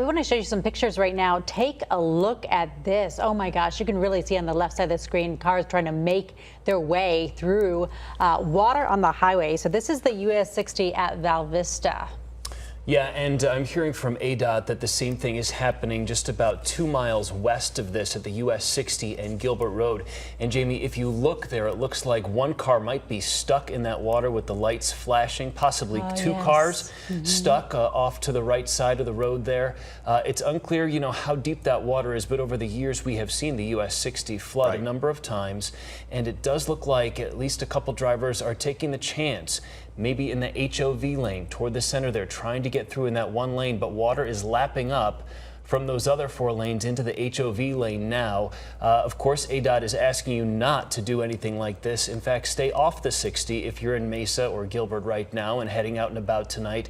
We want to show you some pictures right now. Take a look at this. Oh my gosh, you can really see on the left side of the screen cars trying to make their way through water on the highway. So this is the US 60 at Vista. Yeah, and I'm hearing from ADOT that the same thing is happening just about 2 miles west of this at the US 60 and Gilbert Road. And Jamie, if you look there, it looks like one car might be stuck in that water with the lights flashing, possibly two cars stuck off to the right side of the road there. It's unclear, how deep that water is, but over the years we have seen the US 60 flood a number of times, and it does look like at least a couple drivers are taking the chance, maybe in the HOV lane toward the center there, trying to get through in that one lane, but water is lapping up from those other 4 lanes into the HOV lane now. Of course, ADOT is asking you not to do anything like this. In fact, stay off the 60 if you're in Mesa or Gilbert right now and heading out and about tonight.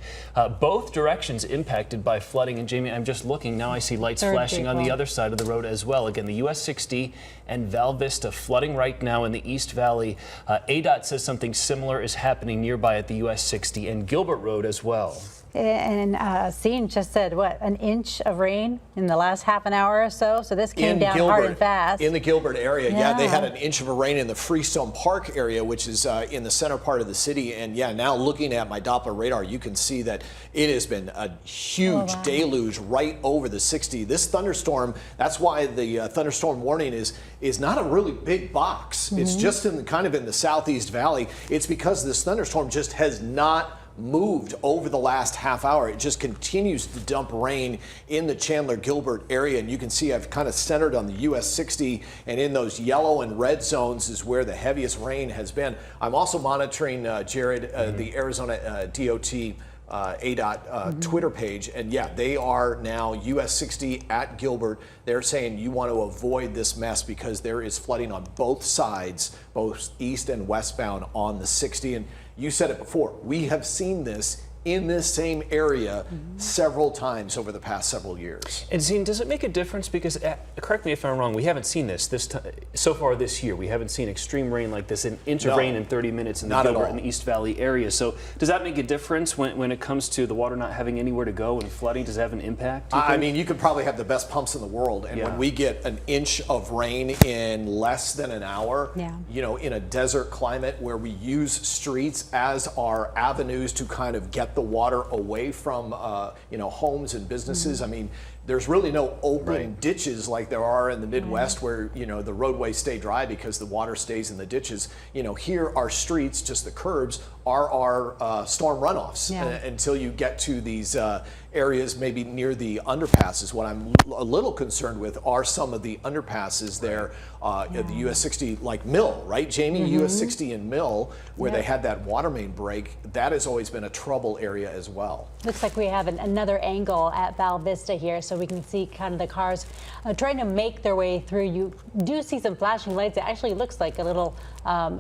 Both directions impacted by flooding. And Jamie, I'm just looking now. I see lights flashing on the other side of the road as well. Again, the US 60 and Val Vista flooding right now in the East Valley. ADOT says something similar is happening nearby at the US 60 and Gilbert Road as well. And Scene just said, what, an inch of rain in the last half an hour or so? So this came down hard and fast. In the Gilbert area, yeah, they had an inch of rain in the Freestone Park area, which is in the center part of the city. And yeah, now looking at my Doppler radar, you can see that it has been a huge deluge right over the 60. This thunderstorm, that's why the thunderstorm warning is not a really big box. It's just in the Southeast Valley. It's because this thunderstorm just has not moved over the last half hour. It just continues to dump rain in the Chandler-Gilbert area, and you can see I've kind of centered on the US 60, and in those yellow and red zones is where the heaviest rain has been. I'm also monitoring, Jared, the Arizona DOT ADOT Twitter page, and yeah, they are now US 60 at Gilbert. They're saying you want to avoid this mess because there is flooding on both sides, both east and westbound on the 60. And you said it before, we have seen this in this same area several times over the past several years. And Zine, does it make a difference? Because, correct me if I'm wrong, we haven't seen this so far this year. We haven't seen extreme rain like this, an inch of rain in 30 minutes in the Gilbert and the East Valley area. So does that make a difference when it comes to the water not having anywhere to go and flooding? Does it have an impact? I mean, you could probably have the best pumps in the world, and when we get an inch of rain in less than an hour, in a desert climate where we use streets as our avenues to kind of get the water away from homes and businesses. I mean, there's really no open ditches like there are in the Midwest where the roadways stay dry because the water stays in the ditches. Here our streets, just the curbs, are our storm runoffs until you get to these areas maybe near the underpasses. What I'm a little concerned with are some of the underpasses there at the US 60, like Mill, right, Jamie? US 60 and Mill, where they had that water main break. That has always been a trouble area as well. Looks like we have another angle at Val Vista here, so we can see kind of the cars trying to make their way through. You do see some flashing lights. It actually looks like a little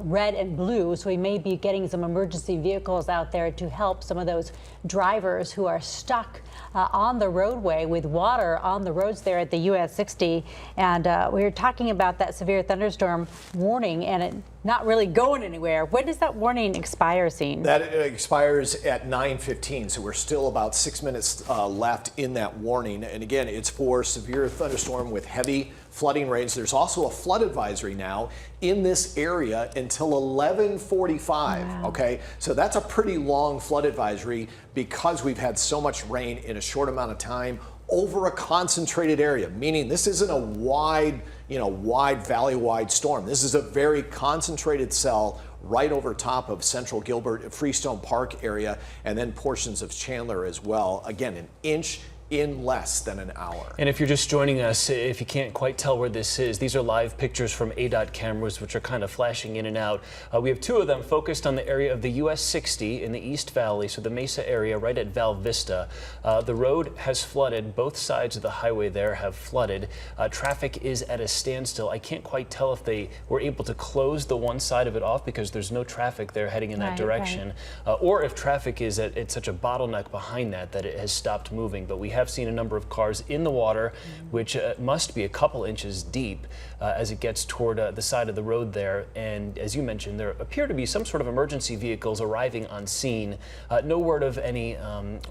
red and blue, so we may be getting some emergency vehicles out there to help some of those drivers who are stuck on the roadway with water on the roads there at the US 60. And we were talking about that severe thunderstorm warning and it not really going anywhere. When does that warning expire, Scene? That expires at 9:15, so we're still about 6 minutes left in that warning. And again, it's for severe thunderstorm with heavy flooding rains. There's also a flood advisory now in this area until 11:45. Okay, so that's a pretty long flood advisory because we've had so much rain in a short amount of time over a concentrated area, meaning this isn't a wide valley-wide storm. This is a very concentrated cell right over top of central Gilbert, Freestone Park area, and then portions of Chandler as well. Again, an inch in less than an hour. And if you're just joining us, if you can't quite tell where this is, these are live pictures from ADOT cameras, which are kind of flashing in and out. We have 2 of them focused on the area of the US 60 in the East Valley, so the Mesa area right at Val Vista. The road has flooded. Both sides of the highway there have flooded. Traffic is at a standstill. I can't quite tell if they were able to close the one side of it off because there's no traffic there heading in that direction, or if traffic is at such a bottleneck behind that it has stopped moving. But we have seen a number of cars in the water, which must be a couple inches deep as it gets toward the side of the road there. And as you mentioned, there appear to be some sort of emergency vehicles arriving on scene. No word of any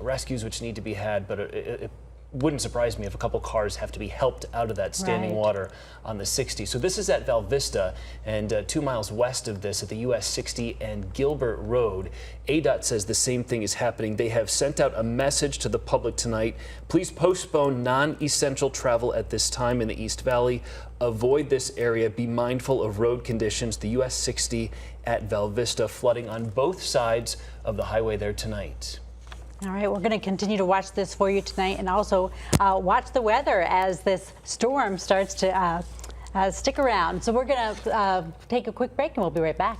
rescues which need to be had, but wouldn't surprise me if a couple cars have to be helped out of that standing water on the 60. So this is at Val Vista, and 2 miles west of this at the US 60 and Gilbert Road. ADOT says the same thing is happening. They have sent out a message to the public tonight. Please postpone non-essential travel at this time in the East Valley. Avoid this area. Be mindful of road conditions. The US 60 at Val Vista flooding on both sides of the highway there tonight. All right, we're going to continue to watch this for you tonight, and also watch the weather as this storm starts to stick around. So we're going to take a quick break, and we'll be right back.